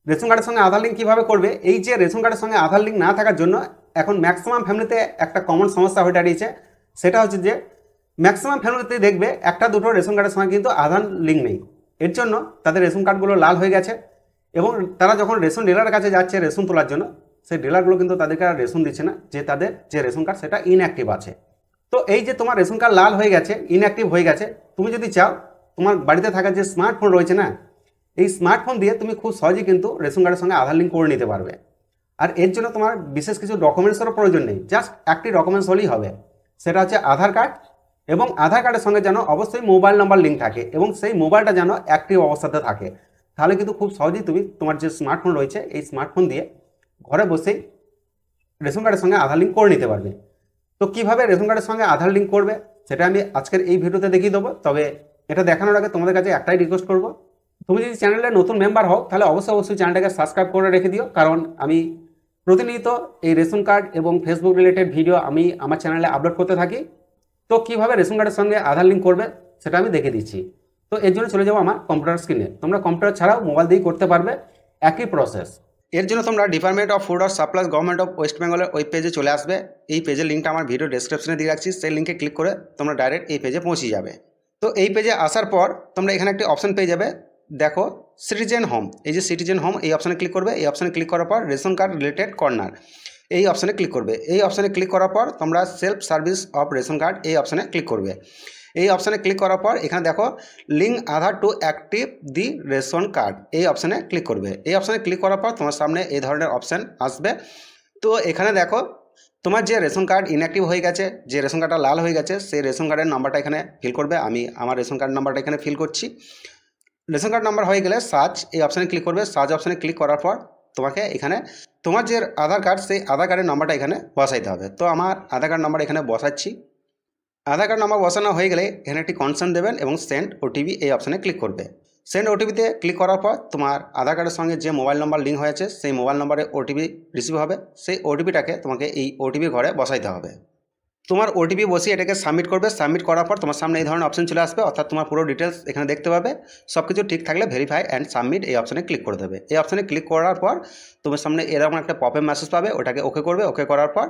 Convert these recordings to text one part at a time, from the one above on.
Ration কার্ডের সঙ্গে আধার link কীভাবে করবে? এই যে রেশন কার্ডের সঙ্গে আধার লিঙ্ক না থাকার জন্য এখন ম্যাক্সিমাম ফ্যামিলিতে একটা কমন সমস্যা হয়ে দাঁড়িয়েছে, সেটা হচ্ছে যে ম্যাক্সিমাম ফ্যামিলিতে দেখবে একটা দুটো রেশন কার্ডের সঙ্গে কিন্তু আধার লিঙ্ক নেই। এর জন্য তাদের রেশন কার্ডগুলো লাল হয়ে গেছে এবং তারা যখন রেশন ডিলারের কাছে যাচ্ছে রেশন তোলার জন্য, সেই ডিলারগুলো কিন্তু তাদেরকে আর রেশন দিচ্ছে না, যে তাদের যে রেশন কার্ড সেটা ইনঅ্যাক্টিভ আছে। তো এই যে তোমার রেশন কার্ড লাল হয়ে গেছে, ইনঅ্যাক্টিভ হয়ে গেছে, তুমি যদি চাও তোমার বাড়িতে থাকা যে স্মার্টফোন রয়েছে না, এই স্মার্টফোন দিয়ে তুমি খুব সহজেই কিন্তু রেশন কার্ডের সঙ্গে আধার লিঙ্ক করে নিতে পারবে। আর এর জন্য তোমার বিশেষ কিছু ডকুমেন্টসেরও প্রয়োজন নেই, জাস্ট একটি ডকুমেন্টস হলেই হবে, সেটা হচ্ছে আধার কার্ড। এবং আধার কার্ডের সঙ্গে যেন অবশ্যই মোবাইল নাম্বার লিঙ্ক থাকে এবং সেই মোবাইলটা যেন অ্যাক্টিভ অবস্থাতে থাকে। তাহলে কিন্তু খুব সহজেই তুমি তোমার যে স্মার্টফোন রয়েছে এই স্মার্টফোন দিয়ে ঘরে বসেই রেশন কার্ডের সঙ্গে আধার লিঙ্ক করে নিতে পারবে। তো কীভাবে রেশন কার্ডের সঙ্গে আধার লিঙ্ক করবে সেটা আমি আজকের এই ভিডিওতে দেখিয়ে দেবো। তবে এটা দেখানোর আগে তোমাদের কাছে একটাই রিকোয়েস্ট করবো, তুমি যদি চ্যানেলে নতুন মেম্বার হও তাহলে অবশ্যই চ্যানেলটাকে সাবস্ক্রাইব করে রেখে দিও, কারণ আমি প্রতিনিয়ত এই রেশন কার্ড এবং ফেসবুক রিলেটেড ভিডিও আমি আমার চ্যানেলে আপলোড করতে থাকি। তো কীভাবে রেশন কার্ডের সঙ্গে আধার লিঙ্ক করবে সেটা আমি দেখে দিচ্ছি। তো এর জন্য চলে যাবো আমার কম্পিউটার স্ক্রিনে। তোমরা কম্পিউটার ছাড়াও মোবাইল দিয়েই করতে পারবে একই প্রসেস। এর জন্য তোমরা ডিপার্টমেন্ট অফ ফুড আর সাপ্লাইজ গভর্নমেন্ট অফ ওয়েস্ট বেঙ্গলের ওই পেজে চলে আসবে। এই পেজের লিঙ্কটা আমার ভিডিও ডেসক্রিপশনে দিয়ে রাখছি, সেই লিঙ্কে ক্লিক করে তোমরা ডাইরেক্ট এই পেজে পৌঁছে যাবে। তো এই পেজে আসার পর তোমরা এখানে একটি অপশন পেয়ে যাবে, দেখো সিটিজেন হোম। এই যে সিটিজেন হোম এই অপশানে ক্লিক করবে। এই অপশানে ক্লিক করার পর রেশন কার্ড রিলেটেড কর্নার এই অপশানে ক্লিক করবে। এই অপশানে ক্লিক করার পর তোমরা self service of ration card এই অপশানে ক্লিক করবে। এই অপশানে ক্লিক করার পর এখানে দেখো link Aadhaar to active the ration card এই অপশানে ক্লিক করবে। এই অপশানে ক্লিক করার পর তোমার সামনে এই ধরনের অপশান আসবে। তো এখানে দেখো তোমার যে রেশন কার্ড ইনঅ্যাক্টিভ হয়ে গেছে, যে রেশন কার্ডটা লাল হয়ে গেছে, সেই রেশন কার্ডের নাম্বারটা এখানে ফিল করবে। আমি আমার রেশন কার্ড নাম্বারটা এখানে ফিল করছি। রেশন কার্ড নাম্বার হয়ে গেলে সার্চ এই অপশানে ক্লিক করবে। সার্চ অপশানে ক্লিক করার পর তোমাকে এখানে তোমার যে আধার কার্ড সেই আধার কার্ডের নাম্বারটা এখানে বসাইতে হবে। তো আমার আধার কার্ড নাম্বার এখানে বসাচ্ছি। আধার কার্ড নাম্বার বসানো হয়ে গেলে এখানে একটি কনসার্ন দেবেন এবং সেন্ড ওটিপি এই অপশানে ক্লিক করবে। সেন্ড ওটিপিতে ক্লিক করার পর তোমার আধার কার্ডের সঙ্গে যে মোবাইল নাম্বার লিঙ্ক হয়েছে সেই মোবাইল নাম্বারে ওটিপি রিসিভ হবে। সেই ওটিপিটাকে তোমাকে এই ওটিপি ঘরে বসাইতে হবে। তোমার ওটিপি বসিয়ে এটাকে সাবমিট করবে। সাবমিট করার পর তোমার সামনে এই ধরনের অপশন চলে আসবে, অর্থাৎ তোমার পুরো ডিটেলস এখানে দেখতে পাবে। সব কিছু ঠিক থাকলে ভেরিফাই অ্যান্ড সাবমিট এই অপশানে ক্লিক করে দেবে। এই অপশানে ক্লিক করার পর তোমার সামনে এরকম একটা পপআপ মেসেজ পাবে, ওটাকে ওকে করবে। ওকে করার পর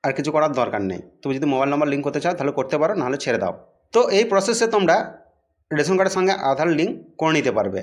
আর কিছু করার দরকার নেই। তুমি যদি মোবাইল নাম্বার লিঙ্ক করতে চাও তাহলে করতে পারো, নাহলে ছেড়ে দাও। তো এই প্রসেসে তোমরা রেশন কার্ডের সঙ্গে আধার লিঙ্ক করে নিতে পারবে।